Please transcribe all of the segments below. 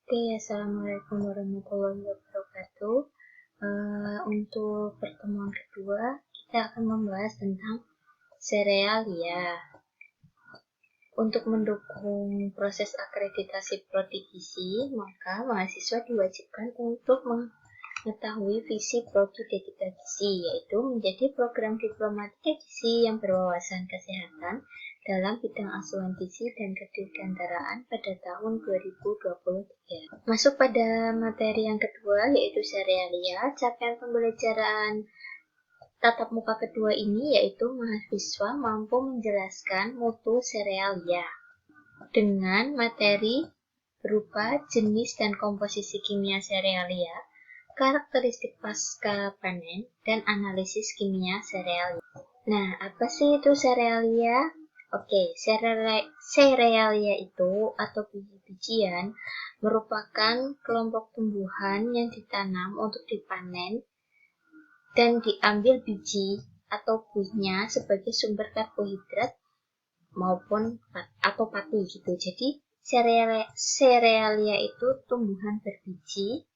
Oke, assalamualaikum warahmatullahi wabarakatuh. Untuk pertemuan kedua, kita akan membahas tentang serealia. Untuk mendukung proses akreditasi prodi gizi, maka mahasiswa diwajibkan untuk mengetahui visi prodi D3 Gizi, yaitu menjadi program diplomatika gizi yang berwawasan kesehatan dalam bidang asuhan gizi dan kedirgantaraan pada tahun 2023. Masuk pada materi yang kedua, yaitu serealia. Capaian pembelajaran tatap muka kedua ini yaitu mahasiswa mampu menjelaskan mutu serealia dengan materi berupa jenis dan komposisi kimia serealia, karakteristik pasca panen, dan analisis kimia serealia. Nah, apa sih itu serealia? Oke, serealia itu atau biji-bijian merupakan kelompok tumbuhan yang ditanam untuk dipanen dan diambil biji atau buahnya sebagai sumber karbohidrat maupun atau pati gitu. Jadi serealia itu tumbuhan berbiji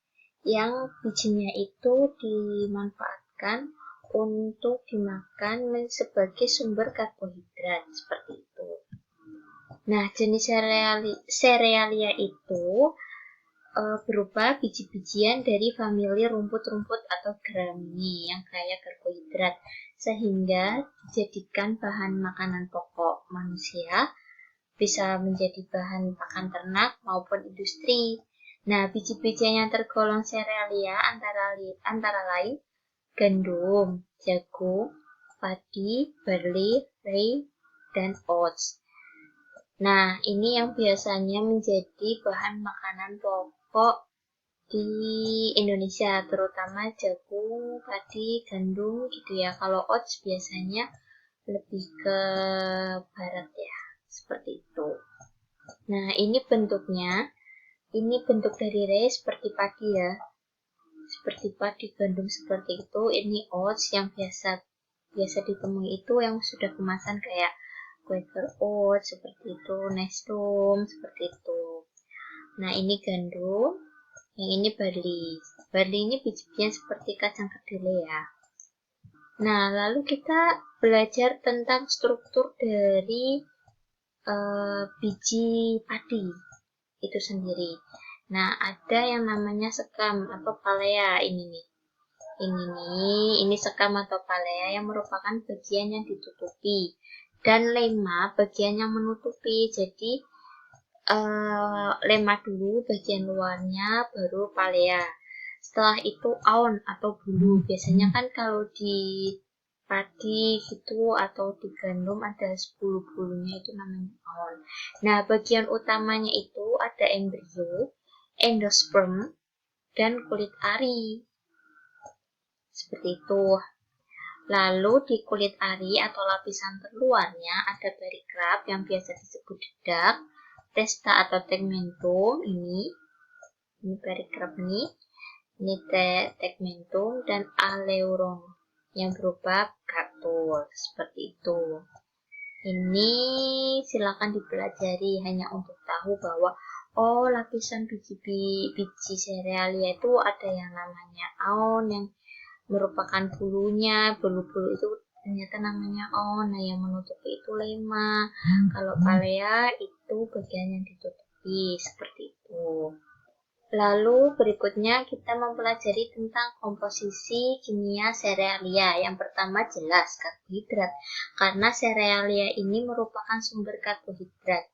yang bijinya itu dimanfaatkan untuk dimakan sebagai sumber karbohidrat seperti itu. Nah, jenis serealia itu berupa biji-bijian dari famili rumput-rumput atau gramini yang kaya karbohidrat sehingga dijadikan bahan makanan pokok manusia, bisa menjadi bahan pakan ternak maupun industri. Nah, biji-bijian yang tergolong serealia antara lain gandum, jagung, padi, barley, rye, dan oats. Nah, ini yang biasanya menjadi bahan makanan pokok di Indonesia, terutama jagung, padi, gandum gitu ya. Kalau oats biasanya lebih ke barat ya, seperti itu. Nah, ini bentuknya, ini bentuk dari rye seperti padi ya. Seperti padi, gandum seperti itu. Ini oats yang biasa ditemui itu yang sudah kemasan kayak Quaker Oats seperti itu, Nestum seperti itu. Nah, ini gandum, yang ini barley. Barley ini biji-bijian seperti kacang kedelai ya. Nah, lalu kita belajar tentang struktur dari biji padi itu sendiri. Nah, ada yang namanya sekam atau palea ini nih. Ini sekam atau palea yang merupakan bagian yang ditutupi, dan lema bagian yang menutupi. Jadi lema dulu bagian luarnya, baru palea. Setelah itu aon atau bulu. Biasanya kan kalau di padi gitu atau di gandum ada 10 bulunya, itu namanya aon. Nah, bagian utamanya itu ada embrio, endosperm, dan kulit ari. Seperti itu. Lalu di kulit ari atau lapisan terluarnya ada perikarp yang biasa disebut dedak, testa atau tegmentum, ini perikarp ini tegmentum, dan aleuron yang berupa kapsul seperti itu. Ini silakan dipelajari hanya untuk tahu bahwa lapisan biji serealia itu ada yang namanya aon yang merupakan bulunya. Bulu-bulu itu ternyata namanya aon. Nah, yang menutupi itu lema. Kalau palea itu bagian yang ditutupi seperti itu. Lalu berikutnya kita mempelajari tentang komposisi kimia serealia. Yang pertama jelas karbohidrat, karena serealia ini merupakan sumber karbohidrat.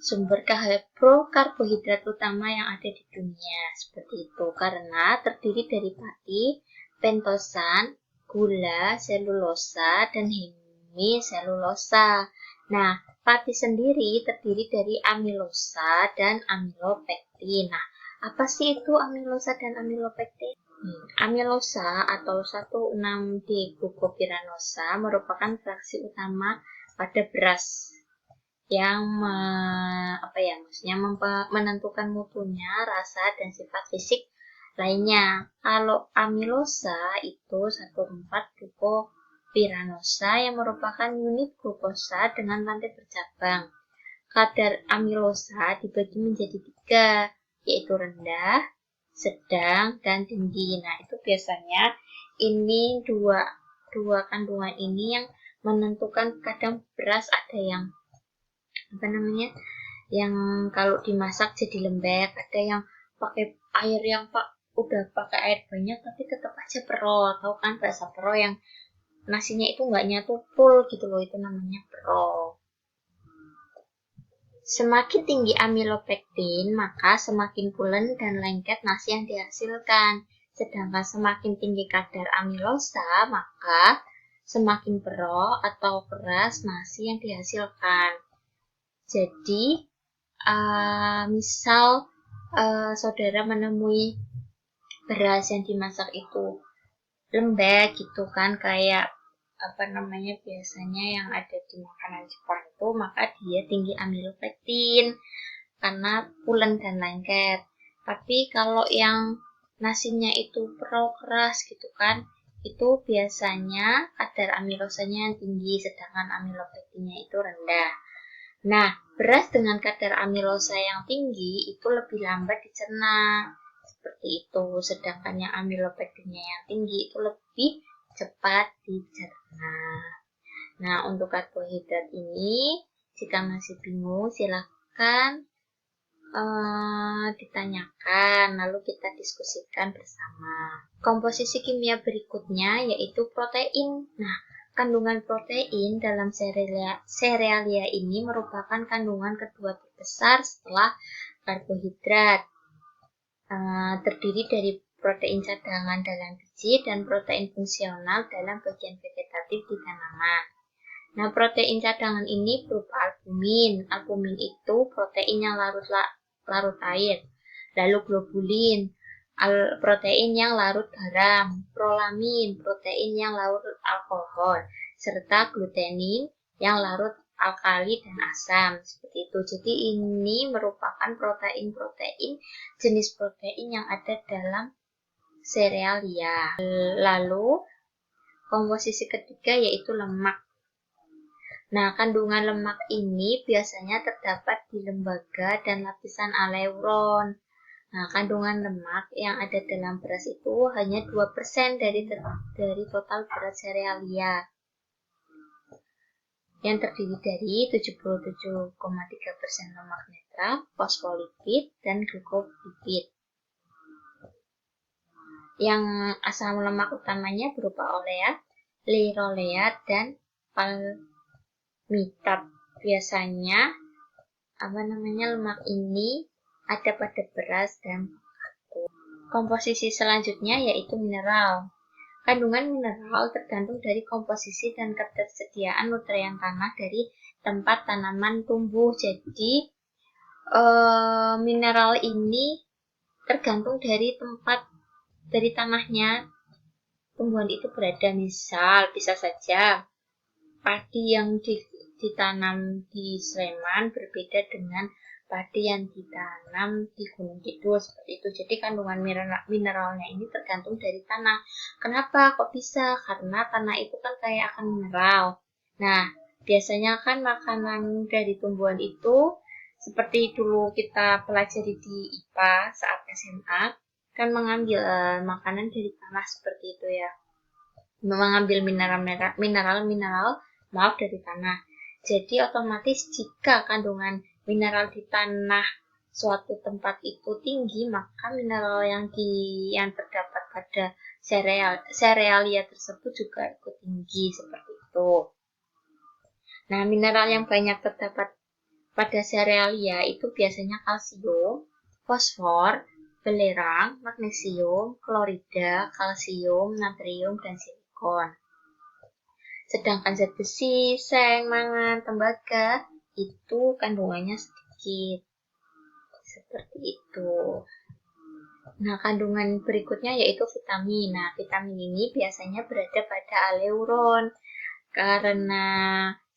Sumber karbohidrat utama yang ada di dunia seperti itu, karena terdiri dari padi, pentosan, gula, selulosa, dan hemiselulosa. Nah, padi sendiri terdiri dari amilosa dan amilopektin. Nah, apa sih itu amilosa dan amilopektin? Amilosa atau 16-D-glucopyranosa merupakan fraksi utama pada beras yang menentukan mutunya, rasa, dan sifat fisik lainnya. Kalau amilosa itu 1,4-glucopyranosa yang merupakan unit glukosa dengan rantai bercabang. Kadar amilosa dibagi menjadi 3, yaitu rendah, sedang, dan tinggi. Nah, itu biasanya ini dua kandungan ini yang menentukan. Kadang beras ada yang yang kalau dimasak jadi lembek, ada yang pakai air yang udah pakai air banyak tapi tetap aja pero. Tahu kan bahasa pero yang nasinya itu nggak nyatu full gitu loh, itu namanya pero. Semakin tinggi amilopektin, maka semakin pulen dan lengket nasi yang dihasilkan. Sedangkan semakin tinggi kadar amilosa, maka semakin pero atau keras nasi yang dihasilkan. Jadi, misal saudara menemui beras yang dimasak itu lembek gitu kan, kayak biasanya yang ada di makanan Jepang itu, maka dia tinggi amilopektin karena pulen dan lengket. Tapi kalau yang nasinya itu pro keras gitu kan, itu biasanya kadar amilosanya yang tinggi, sedangkan amilopektinnya itu rendah. Nah, beras dengan kadar amilosa yang tinggi itu lebih lambat dicerna, seperti itu. Sedangkan yang amilopektinnya yang tinggi itu lebih cepat dicerna. Nah, untuk karbohidrat ini, jika masih bingung, silakan ditanyakan, lalu kita diskusikan bersama. Komposisi kimia berikutnya yaitu protein. Nah, kandungan protein dalam serealia ini merupakan kandungan kedua terbesar setelah karbohidrat. Terdiri dari protein cadangan dalam biji dan protein fungsional dalam bagian vegetatif di tanaman. Nah, protein cadangan ini berupa albumin. Albumin itu protein yang larut air. Lalu globulin, protein yang larut garam. Prolamin, protein yang larut alkohol. Serta glutenin yang larut alkali dan asam, seperti itu. Jadi ini merupakan protein-protein jenis protein yang ada dalam serealia. Lalu komposisi ketiga yaitu lemak. Nah, kandungan lemak ini biasanya terdapat di lembaga dan lapisan aleuron. Nah, kandungan lemak yang ada dalam beras itu hanya 2% dari total beras serealia, yang terdiri dari 77,3% lemak netral, fosfolipid, dan glukolipid. Yang asam lemak utamanya berupa olea, lirolea, dan palmitat. Biasanya lemak ini ada pada beras dan batu. Komposisi selanjutnya yaitu mineral. Kandungan mineral tergantung dari komposisi dan ketersediaan nutrien tanah dari tempat tanaman tumbuh. Jadi, mineral ini tergantung dari tempat, dari tanahnya tumbuhan itu berada. Misal, bisa saja padi yang ditanam di Sleman berbeda dengan padi yang ditanam di Gunung Kidul, seperti itu. Jadi kandungan mineralnya ini tergantung dari tanah. Kenapa kok bisa? Karena tanah itu kan kaya akan mineral. Nah, biasanya kan makanan dari tumbuhan itu seperti dulu kita pelajari di IPA saat SMA, kan mengambil makanan dari tanah, seperti itu ya. Mengambil mineral dari tanah. Jadi otomatis jika kandungan mineral di tanah suatu tempat itu tinggi, maka mineral yang terdapat pada serealia tersebut juga ikut tinggi, seperti itu. Nah, mineral yang banyak terdapat pada serealia itu biasanya kalsium, fosfor, belerang, magnesium, klorida, kalsium, natrium, dan silikon. Sedangkan zat besi, seng, mangan, tembaga itu kandungannya sedikit, seperti itu. Nah, kandungan berikutnya yaitu vitamin. Nah, vitamin ini biasanya berada pada aleuron. Karena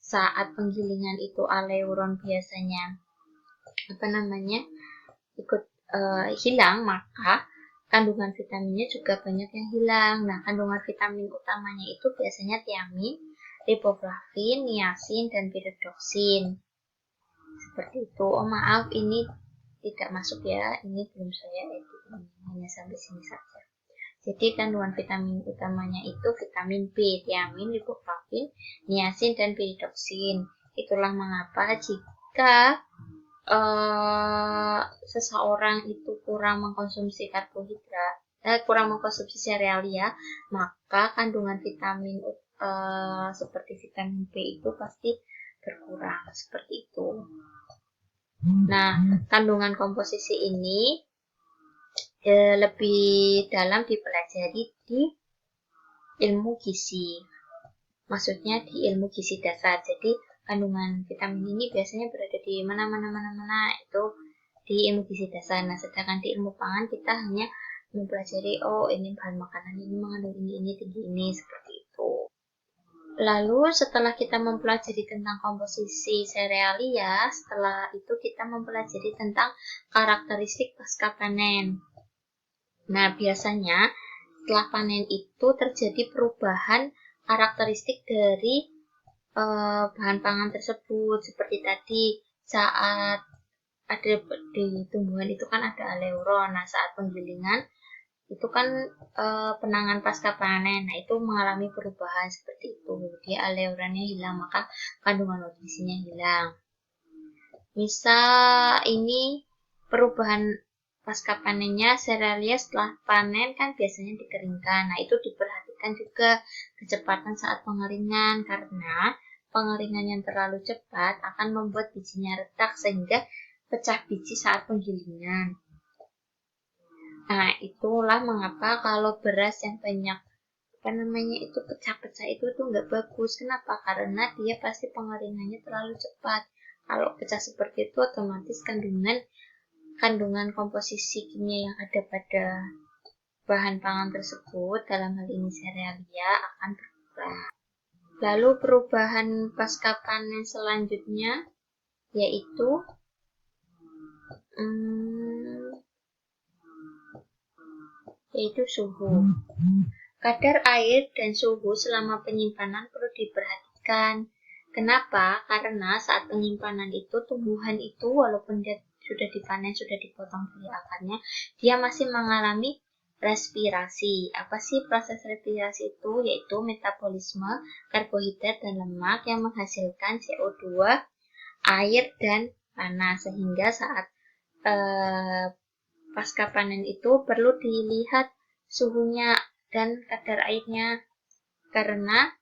saat penggilingan itu aleuron biasanya ikut hilang, maka kandungan vitaminnya juga banyak yang hilang. Nah, kandungan vitamin utamanya itu biasanya tiamin, riboflavin, niacin, dan pyridoxine. Seperti itu. Oh maaf, ini tidak masuk ya, ini belum saya edit, hanya sampai sini saja. Jadi kandungan vitamin utamanya itu vitamin B, tiamin, riboflavin, niacin, dan piridoksin. Itulah mengapa jika seseorang itu kurang mengkonsumsi karbohidrat, kurang mengkonsumsi serealia, maka kandungan vitamin seperti vitamin B itu pasti berkurang, seperti itu. Nah, kandungan komposisi ini lebih dalam dipelajari di ilmu gizi, maksudnya di ilmu gizi dasar. Jadi kandungan vitamin ini biasanya berada di mana itu di ilmu gizi dasar. Nah, sedangkan di ilmu pangan kita hanya mempelajari ini bahan makanan ini mengandung ini tinggi ini, seperti itu. Lalu setelah kita mempelajari tentang komposisi serealia, setelah itu kita mempelajari tentang karakteristik pasca panen. Nah, biasanya setelah panen itu terjadi perubahan karakteristik dari bahan pangan tersebut. Seperti tadi, saat ada di tumbuhan itu kan ada aleuron. Nah, saat penggilingan itu kan penangan pasca panen. Nah, itu mengalami perubahan seperti itu. Dia aleuronnya hilang, maka kandungan nutrisinya hilang. Misal ini perubahan pasca panennya, serealia setelah panen kan biasanya dikeringkan. Nah, itu diperhatikan juga kecepatan saat pengeringan, karena pengeringan yang terlalu cepat akan membuat bijinya retak sehingga pecah biji saat penggilingan. Nah, itulah mengapa kalau beras yang banyak itu pecah-pecah itu tuh nggak bagus. Kenapa? Karena dia pasti pengeringannya terlalu cepat. Kalau pecah seperti itu, otomatis kandungan komposisi kimia yang ada pada bahan pangan tersebut, dalam hal ini serealia, akan berkurang. Lalu perubahan pasca panen selanjutnya yaitu suhu. Kadar air dan suhu selama penyimpanan perlu diperhatikan. Kenapa? Karena saat penyimpanan itu tumbuhan itu walaupun dia sudah dipanen, sudah dipotong dari akarnya, dia masih mengalami respirasi. Apa sih proses respirasi itu? Yaitu metabolisme karbohidrat dan lemak yang menghasilkan CO2, air, dan panas. Sehingga saat pasca panen itu perlu dilihat suhunya dan kadar airnya, karena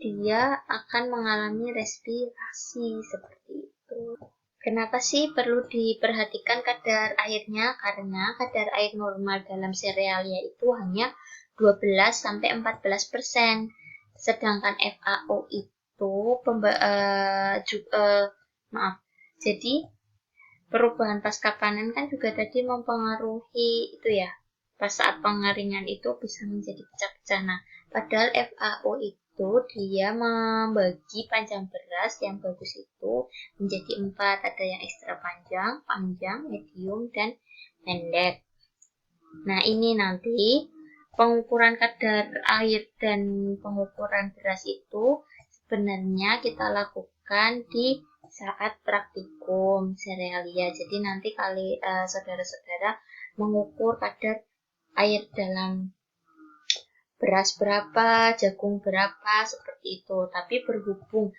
dia akan mengalami respirasi seperti itu. Kenapa sih perlu diperhatikan kadar airnya? Karena kadar air normal dalam serealia itu hanya 12-14%. Sedangkan FAO itu jadi perubahan pasca panen kan juga tadi mempengaruhi itu ya. Pas saat pengeringan itu bisa menjadi pecah-pecah. Nah, padahal FAO itu dia membagi panjang beras yang bagus itu menjadi 4. Ada yang ekstra panjang, medium, dan pendek. Nah, ini nanti pengukuran kadar air dan pengukuran beras itu sebenarnya kita lakukan di saat praktikum serealia. Jadi nanti saudara-saudara mengukur kadar air dalam beras berapa, jagung berapa, seperti itu. Tapi berhubung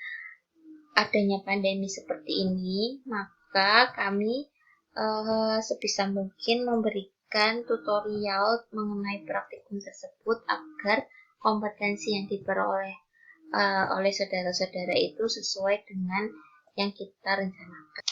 adanya pandemi seperti ini, maka kami sebisa mungkin memberikan tutorial mengenai praktikum tersebut agar kompetensi yang diperoleh oleh saudara-saudara itu sesuai dengan yang kita rencanakan.